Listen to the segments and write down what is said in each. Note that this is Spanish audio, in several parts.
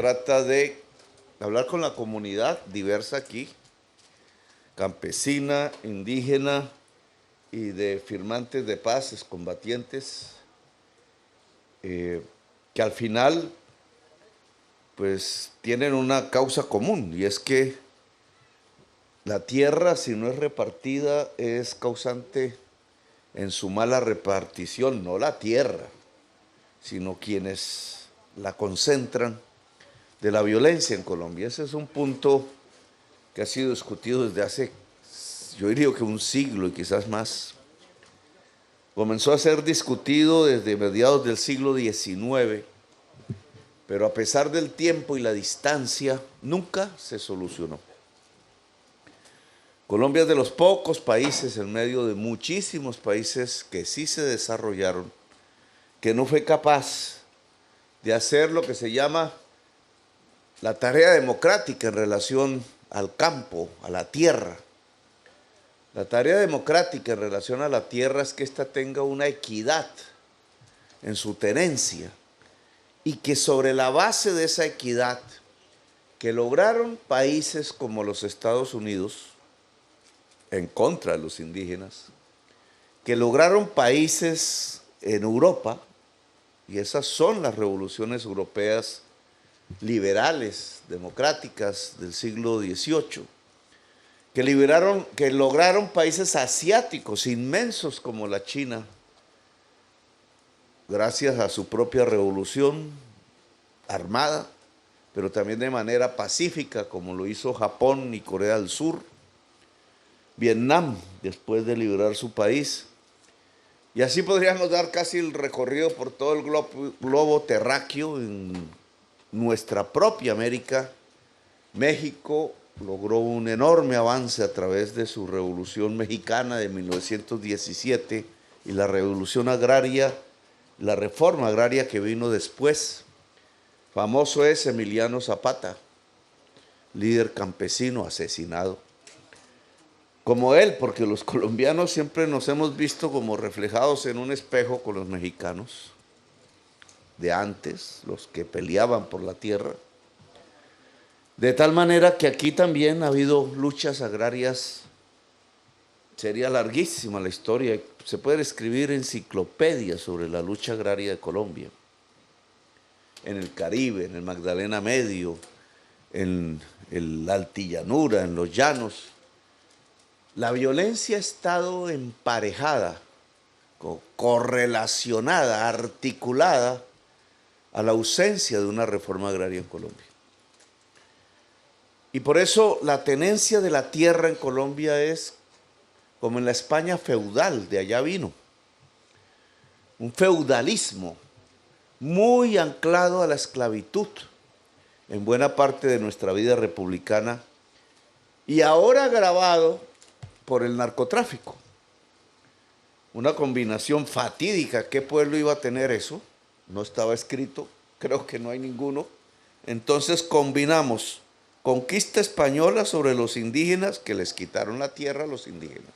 trata de hablar con la comunidad diversa aquí, campesina, indígena y de firmantes de paz, excombatientes, que al final pues tienen una causa común, y es que la tierra, si no es repartida, es causante en su mala repartición, no la tierra, sino quienes la concentran, de la violencia en Colombia. Ese es un punto que ha sido discutido desde hace, yo diría que un siglo y quizás más. Comenzó a ser discutido desde mediados del siglo XIX, pero a pesar del tiempo y la distancia, nunca se solucionó. Colombia es de los pocos países, en medio de muchísimos países que sí se desarrollaron, que no fue capaz de hacer lo que se llama la tarea democrática en relación al campo, a la tierra. La tarea democrática en relación a la tierra es que ésta tenga una equidad en su tenencia y que sobre la base de esa equidad que lograron países como los Estados Unidos en contra de los indígenas, que lograron países en Europa, y esas son las revoluciones europeas liberales, democráticas del siglo XVIII, que lograron países asiáticos inmensos como la China, gracias a su propia revolución armada, pero también de manera pacífica, como lo hizo Japón y Corea del Sur, Vietnam, después de liberar su país. Y así podríamos dar casi el recorrido por todo el globo terráqueo. En nuestra propia América, México logró un enorme avance a través de su Revolución Mexicana de 1917 y la Revolución Agraria, la Reforma Agraria que vino después. Famoso es Emiliano Zapata, líder campesino asesinado. Como él, porque los colombianos siempre nos hemos visto como reflejados en un espejo con los mexicanos de antes, los que peleaban por la tierra. De tal manera que aquí también ha habido luchas agrarias, sería larguísima la historia, se puede escribir enciclopedias sobre la lucha agraria de Colombia, en el Caribe, en el Magdalena Medio, en la altillanura, en los llanos. La violencia ha estado emparejada, correlacionada, articulada a la ausencia de una reforma agraria en Colombia. Y por eso la tenencia de la tierra en Colombia es como en la España feudal, de allá vino. Un feudalismo muy anclado a la esclavitud en buena parte de nuestra vida republicana y ahora agravado por el narcotráfico. Una combinación fatídica. ¿Qué pueblo iba a tener eso? No estaba escrito, creo que no hay ninguno. Entonces combinamos conquista española sobre los indígenas, que les quitaron la tierra a los indígenas.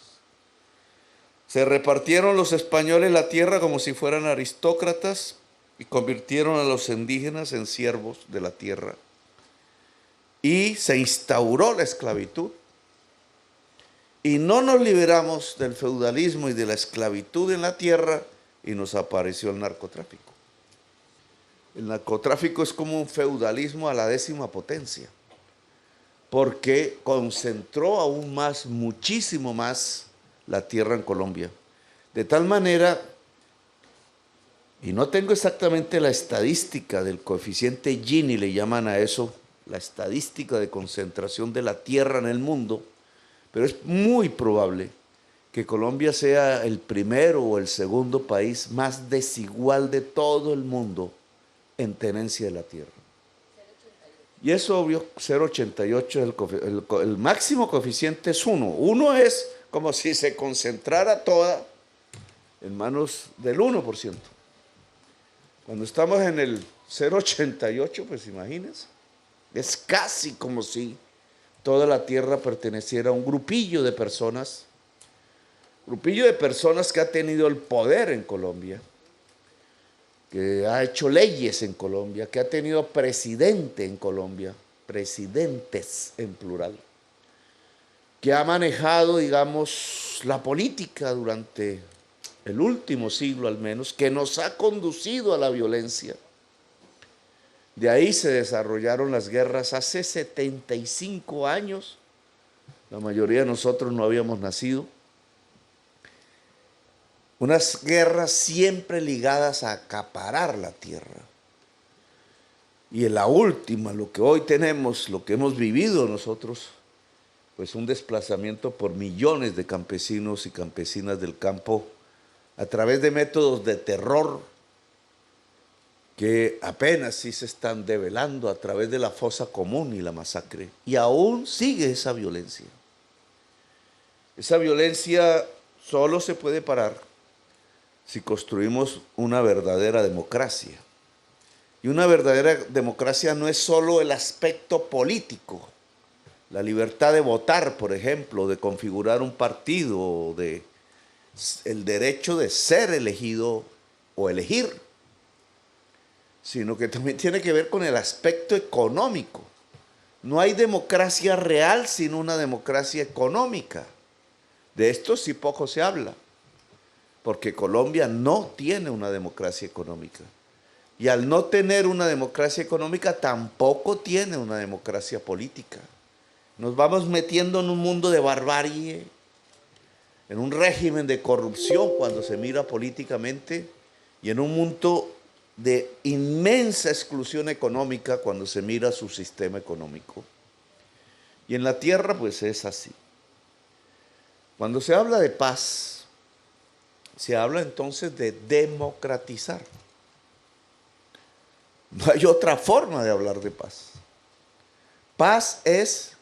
Se repartieron los españoles la tierra como si fueran aristócratas y convirtieron a los indígenas en siervos de la tierra. Y se instauró la esclavitud. Y no nos liberamos del feudalismo y de la esclavitud en la tierra y nos apareció el narcotráfico. El narcotráfico es como un feudalismo a la 10ª potencia, porque concentró aún más, muchísimo más, la tierra en Colombia. De tal manera, y no tengo exactamente la estadística del coeficiente Gini, le llaman a eso, la estadística de concentración de la tierra en el mundo, pero es muy probable que Colombia sea el primero o el segundo país más desigual de todo el mundo en tenencia de la tierra. Y es obvio, 0,88 el máximo coeficiente es 1. 1 es como si se concentrara toda en manos del 1%. Cuando estamos en el 0,88, pues imagínense, es casi como si toda la tierra perteneciera a un grupillo de personas que ha tenido el poder en Colombia que ha hecho leyes en Colombia, que ha tenido presidente en Colombia, presidentes en plural, que ha manejado, digamos, la política durante el último siglo al menos, que nos ha conducido a la violencia. De ahí se desarrollaron las guerras hace 75 años. La mayoría de nosotros no habíamos nacido. Unas guerras siempre ligadas a acaparar la tierra. Y en la última, lo que hoy tenemos, lo que hemos vivido nosotros, pues un desplazamiento por millones de campesinos y campesinas del campo a través de métodos de terror que apenas sí se están develando a través de la fosa común y la masacre. Y aún sigue esa violencia. Esa violencia solo se puede parar si construimos una verdadera democracia. Y una verdadera democracia no es solo el aspecto político, la libertad de votar, por ejemplo, de configurar un partido, de el derecho de ser elegido o elegir, sino que también tiene que ver con el aspecto económico. No hay democracia real sin una democracia económica. De esto sí poco se habla, porque Colombia no tiene una democracia económica. Y al no tener una democracia económica, tampoco tiene una democracia política. Nos vamos metiendo en un mundo de barbarie, en un régimen de corrupción cuando se mira políticamente, y en un mundo de inmensa exclusión económica cuando se mira su sistema económico. Y en la tierra pues es así. Cuando se habla de paz, se habla entonces de democratizar. No hay otra forma de hablar de paz. Paz es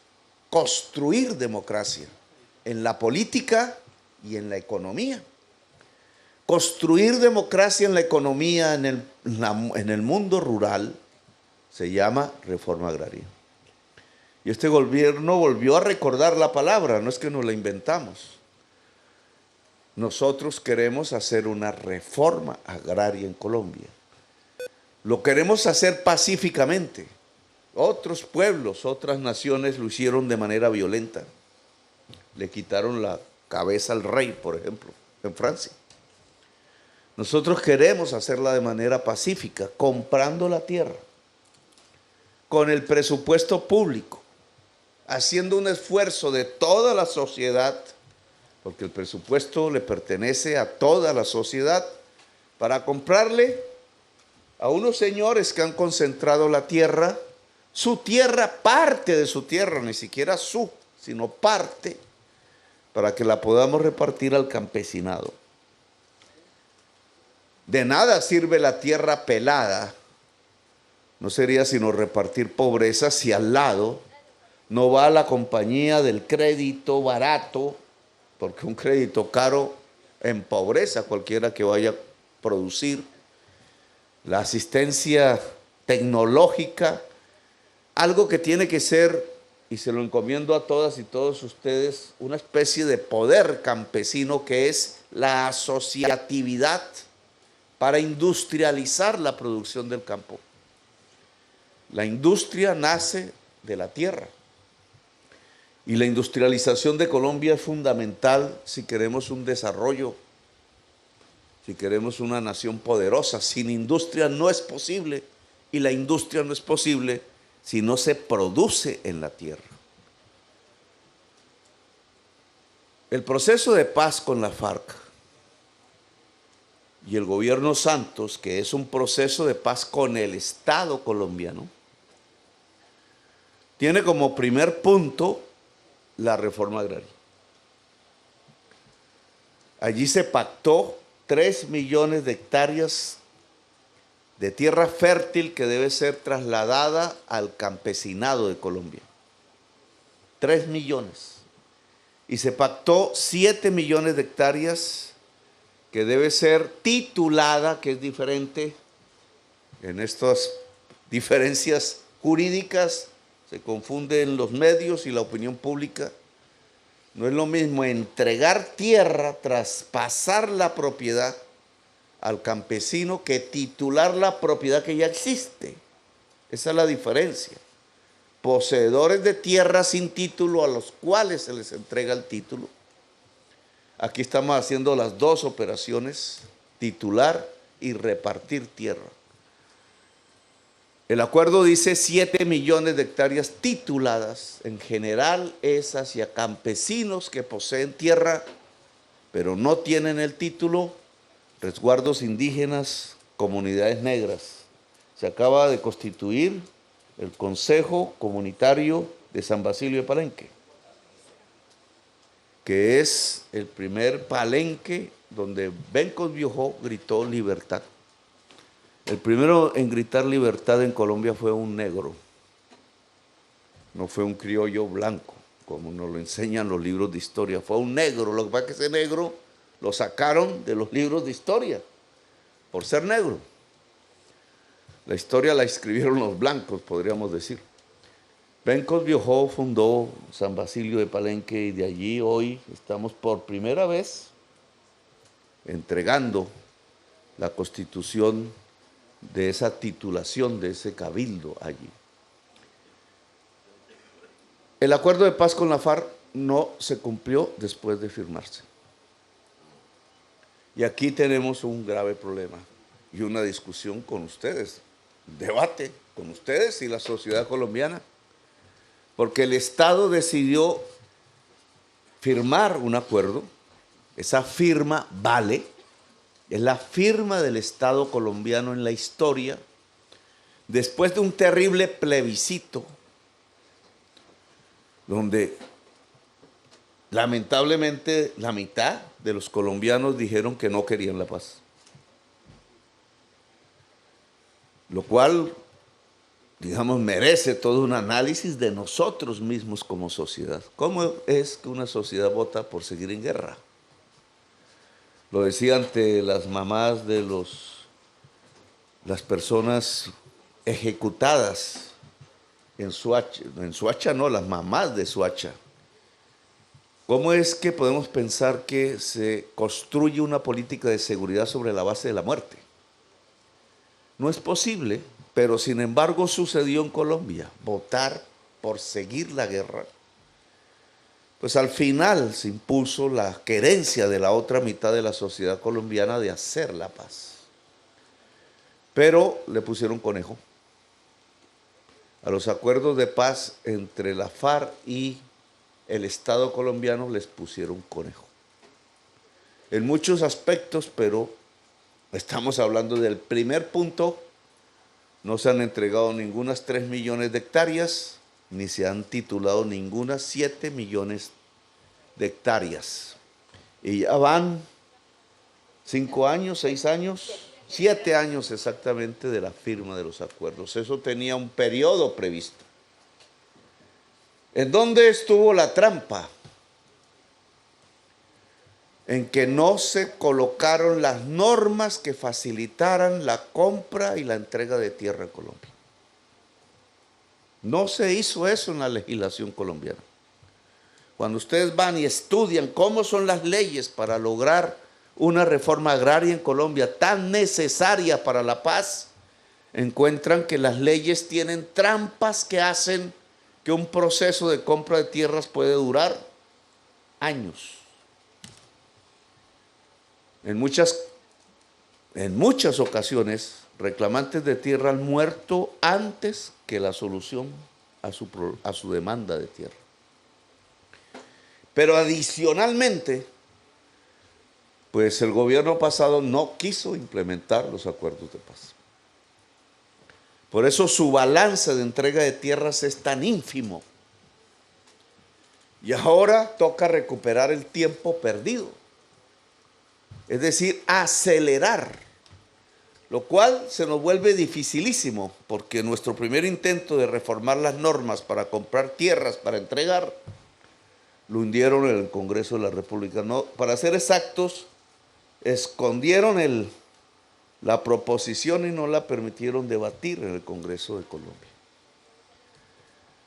construir democracia en la política y en la economía. Construir democracia en la economía, en el mundo rural, se llama reforma agraria. Y este gobierno volvió a recordar la palabra, no es que nos la inventamos. Nosotros queremos hacer una reforma agraria en Colombia. Lo queremos hacer pacíficamente. Otros pueblos, otras naciones lo hicieron de manera violenta. Le quitaron la cabeza al rey, por ejemplo, en Francia. Nosotros queremos hacerla de manera pacífica, comprando la tierra, con el presupuesto público, haciendo un esfuerzo de toda la sociedad, porque el presupuesto le pertenece a toda la sociedad, para comprarle a unos señores que han concentrado la tierra, su tierra, parte de su tierra, ni siquiera su, sino parte, para que la podamos repartir al campesinado. De nada sirve la tierra pelada, no sería sino repartir pobreza si al lado no va la compañía del crédito barato, porque un crédito caro empobrece a cualquiera que vaya a producir. La asistencia tecnológica, algo que tiene que ser, y se lo encomiendo a todas y todos ustedes, una especie de poder campesino que es la asociatividad para industrializar la producción del campo. La industria nace de la tierra. Y la industrialización de Colombia es fundamental si queremos un desarrollo, si queremos una nación poderosa. Sin industria no es posible, y la industria no es posible si no se produce en la tierra. El proceso de paz con la FARC y el gobierno Santos, que es un proceso de paz con el Estado colombiano, tiene como primer punto la reforma agraria. Allí se pactó 3 millones de hectáreas de tierra fértil que debe ser trasladada al campesinado de Colombia. 3 millones. Y se pactó 7 millones de hectáreas que debe ser titulada, que es diferente. En estas diferencias jurídicas se confunden los medios y la opinión pública. No es lo mismo entregar tierra, traspasar la propiedad, al campesino que titular la propiedad que ya existe. Esa es la diferencia. Poseedores de tierra sin título a los cuales se les entrega el título. Aquí estamos haciendo las dos operaciones, titular y repartir tierra. El acuerdo dice 7 millones de hectáreas tituladas. En general es hacia campesinos que poseen tierra, pero no tienen el título, resguardos indígenas, comunidades negras. Se acaba de constituir el Consejo Comunitario de San Basilio de Palenque, que es el primer palenque donde Bencos Biojó gritó libertad. El primero en gritar libertad en Colombia fue un negro, no fue un criollo blanco, como nos lo enseñan los libros de historia, fue un negro. Lo que pasa es que ese negro lo sacaron de los libros de historia, por ser negro. La historia la escribieron los blancos, podríamos decir. Bencos Biojó fundó San Basilio de Palenque y de allí hoy estamos por primera vez entregando la constitución de esa titulación, de ese cabildo allí. El acuerdo de paz con la FARC no se cumplió después de firmarse. Y aquí tenemos un grave problema y una discusión con ustedes, debate con ustedes y la sociedad colombiana, porque el Estado decidió firmar un acuerdo, esa firma vale, es la firma del Estado colombiano en la historia, después de un terrible plebiscito, donde lamentablemente la mitad de los colombianos dijeron que no querían la paz. Lo cual, digamos, merece todo un análisis de nosotros mismos como sociedad. ¿Cómo es que una sociedad vota por seguir en guerra? Lo decía ante las mamás de las personas ejecutadas en Soacha no, las mamás de Soacha. ¿Cómo es que podemos pensar que se construye una política de seguridad sobre la base de la muerte? No es posible, pero sin embargo sucedió en Colombia. Votar por seguir la guerra. Pues al final se impuso la querencia de la otra mitad de la sociedad colombiana de hacer la paz. Pero le pusieron conejo. A los acuerdos de paz entre la FARC y el Estado colombiano les pusieron conejo. En muchos aspectos, pero estamos hablando del primer punto, no se han entregado ninguna 3 millones de hectáreas, ni se han titulado ninguna 7 millones de hectáreas. Y ya van 5 años, 6 años, 7 años exactamente de la firma de los acuerdos. Eso tenía un periodo previsto. ¿En dónde estuvo la trampa? En que no se colocaron las normas que facilitaran la compra y la entrega de tierra en Colombia. No se hizo eso en la legislación colombiana. Cuando ustedes van y estudian cómo son las leyes para lograr una reforma agraria en Colombia tan necesaria para la paz, encuentran que las leyes tienen trampas que hacen que un proceso de compra de tierras puede durar años. En muchas ocasiones, reclamantes de tierra han muerto antes que la solución a su demanda de tierra. Pero adicionalmente, pues el gobierno pasado no quiso implementar los acuerdos de paz. Por eso su balance de entrega de tierras es tan ínfimo. Y ahora toca recuperar el tiempo perdido. Es decir, acelerar, lo cual se nos vuelve dificilísimo, porque nuestro primer intento de reformar las normas para comprar tierras, para entregar, lo hundieron en el Congreso de la República. No, para ser exactos, escondieron la proposición y no la permitieron debatir en el Congreso de Colombia.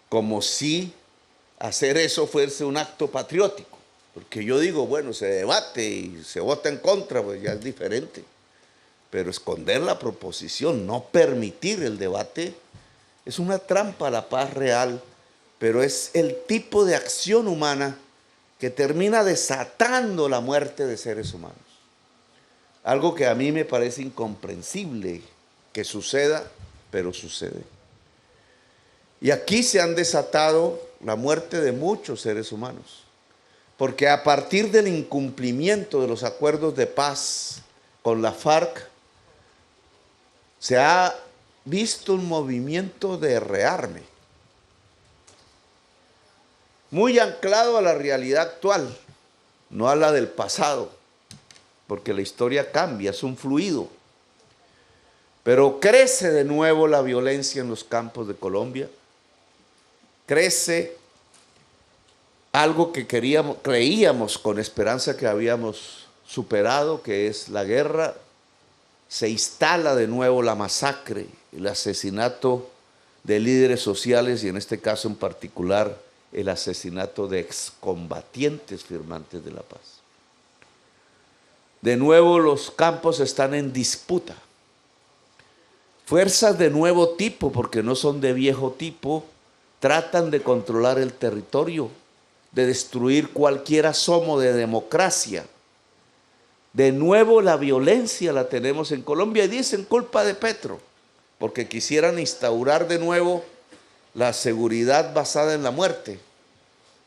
Como si hacer eso fuese un acto patriótico. Porque yo digo, bueno, se debate y se vota en contra, pues ya es diferente. pero esconder la proposición, no permitir el debate, es una trampa a la paz real, pero es el tipo de acción humana que termina desatando la muerte de seres humanos. Algo que a mí me parece incomprensible que suceda, pero sucede. Y aquí se han desatado la muerte de muchos seres humanos, porque a partir del incumplimiento de los acuerdos de paz con la FARC, se ha visto un movimiento de rearme, muy anclado a la realidad actual, no a la del pasado, porque la historia cambia, es un fluido. Pero crece de nuevo la violencia en los campos de Colombia, crece algo que creíamos con esperanza que habíamos superado, que es la guerra. Se instala de nuevo la masacre, el asesinato de líderes sociales y en este caso en particular el asesinato de excombatientes firmantes de la paz. De nuevo los campos están en disputa. Fuerzas de nuevo tipo, porque no son de viejo tipo, tratan de controlar el territorio, de destruir cualquier asomo de democracia. De nuevo la violencia la tenemos en Colombia y dicen culpa de Petro, porque quisieran instaurar de nuevo la seguridad basada en la muerte.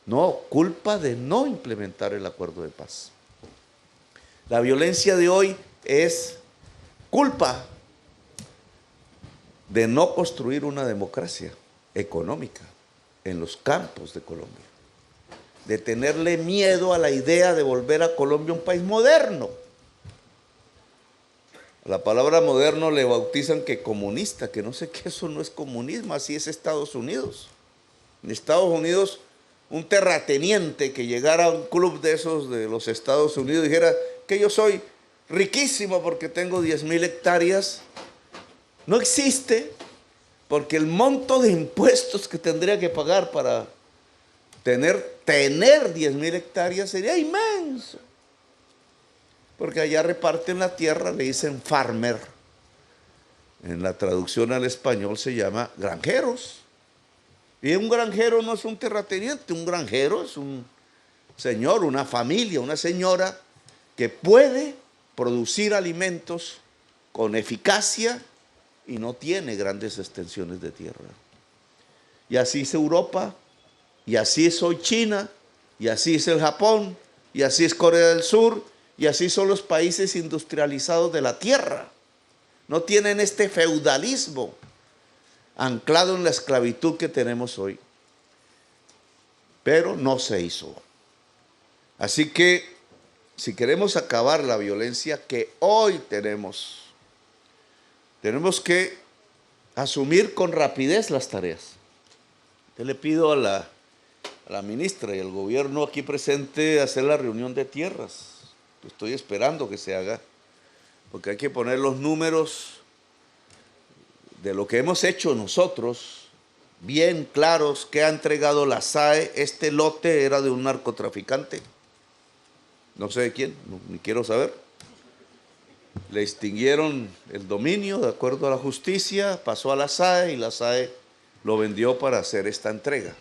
No, culpa de no implementar el acuerdo de paz. La violencia de hoy es culpa de no construir una democracia económica en los campos de Colombia, de tenerle miedo a la idea de volver a Colombia un país moderno. La palabra moderno le bautizan que comunista, que no sé qué, eso no es comunismo, así es Estados Unidos. En Estados Unidos, un terrateniente que llegara a un club de esos de los Estados Unidos y dijera que yo soy riquísimo porque tengo 10,000 hectáreas, no existe, porque el monto de impuestos que tendría que pagar para tener 10,000 hectáreas sería inmenso. Porque allá reparten la tierra, le dicen farmer. En la traducción al español se llama granjeros. Y un granjero no es un terrateniente, un granjero es un señor, una familia, una señora que puede producir alimentos con eficacia y no tiene grandes extensiones de tierra. Y así es Europa, y así es hoy China, y así es el Japón, y así es Corea del Sur, y así son los países industrializados de la tierra. No tienen este feudalismo anclado en la esclavitud que tenemos hoy. Pero no se hizo. Así que si queremos acabar la violencia que hoy tenemos que asumir con rapidez las tareas. Yo le pido a la ministra y al gobierno aquí presente hacer la reunión de tierras. Estoy esperando que se haga, porque hay que poner los números de lo que hemos hecho nosotros, bien claros, que ha entregado la SAE. Este lote era de un narcotraficante, no sé de quién, ni quiero saber. Le extinguieron el dominio de acuerdo a la justicia, pasó a la SAE y la SAE lo vendió para hacer esta entrega.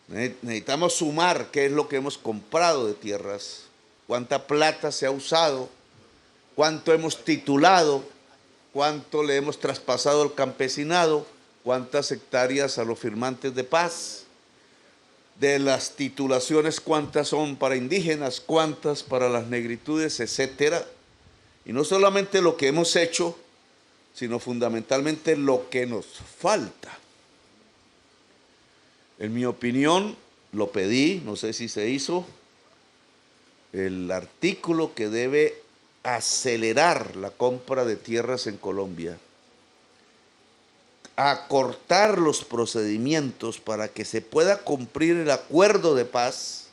Necesitamos sumar qué es lo que hemos comprado de tierras, cuánta plata se ha usado, cuánto hemos titulado, cuánto le hemos traspasado al campesinado, cuántas hectáreas a los firmantes de paz, de las titulaciones cuántas son para indígenas, cuántas para las negritudes, etcétera. Y no solamente lo que hemos hecho, sino fundamentalmente lo que nos falta. En mi opinión, lo pedí, no sé si se hizo, el artículo que debe acelerar la compra de tierras en Colombia, acortar los procedimientos para que se pueda cumplir el acuerdo de paz,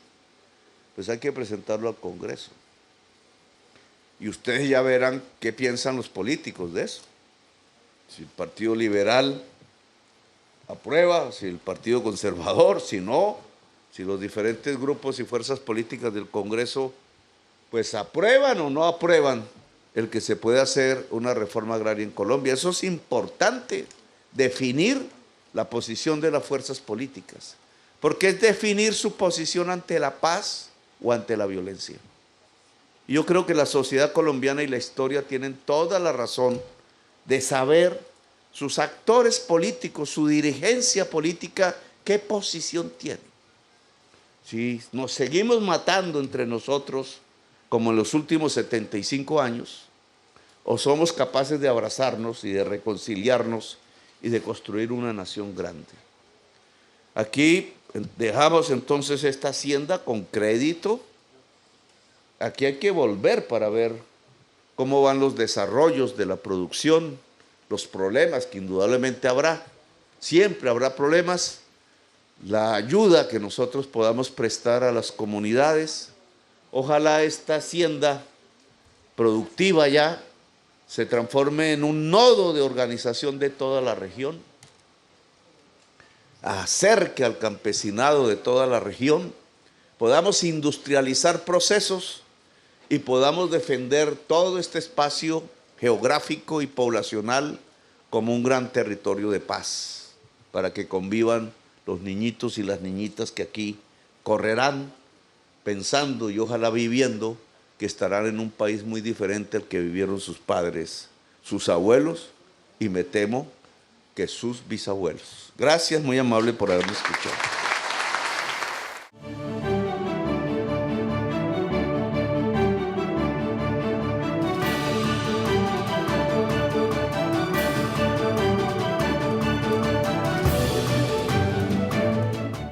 pues hay que presentarlo al Congreso. Y ustedes ya verán qué piensan los políticos de eso. Si el Partido Liberal aprueba, si el Partido Conservador, si no, si los diferentes grupos y fuerzas políticas del Congreso pues aprueban o no aprueban el que se pueda hacer una reforma agraria en Colombia. Eso es importante, definir la posición de las fuerzas políticas, porque es definir su posición ante la paz o ante la violencia. Y yo creo que la sociedad colombiana y la historia tienen toda la razón de saber sus actores políticos, su dirigencia política, qué posición tiene. Si nos seguimos matando entre nosotros, como en los últimos 75 años, o somos capaces de abrazarnos y de reconciliarnos y de construir una nación grande. Aquí dejamos entonces esta hacienda con crédito. Aquí hay que volver para ver cómo van los desarrollos de la producción, los problemas que indudablemente habrá, siempre habrá problemas, la ayuda que nosotros podamos prestar a las comunidades. Ojalá esta hacienda productiva ya se transforme en un nodo de organización de toda la región, acerque al campesinado de toda la región, podamos industrializar procesos y podamos defender todo este espacio geográfico y poblacional como un gran territorio de paz, para que convivan los niñitos y las niñitas que aquí correrán pensando y ojalá viviendo que estarán en un país muy diferente al que vivieron sus padres, sus abuelos y me temo que sus bisabuelos. Gracias, muy amable por haberme escuchado.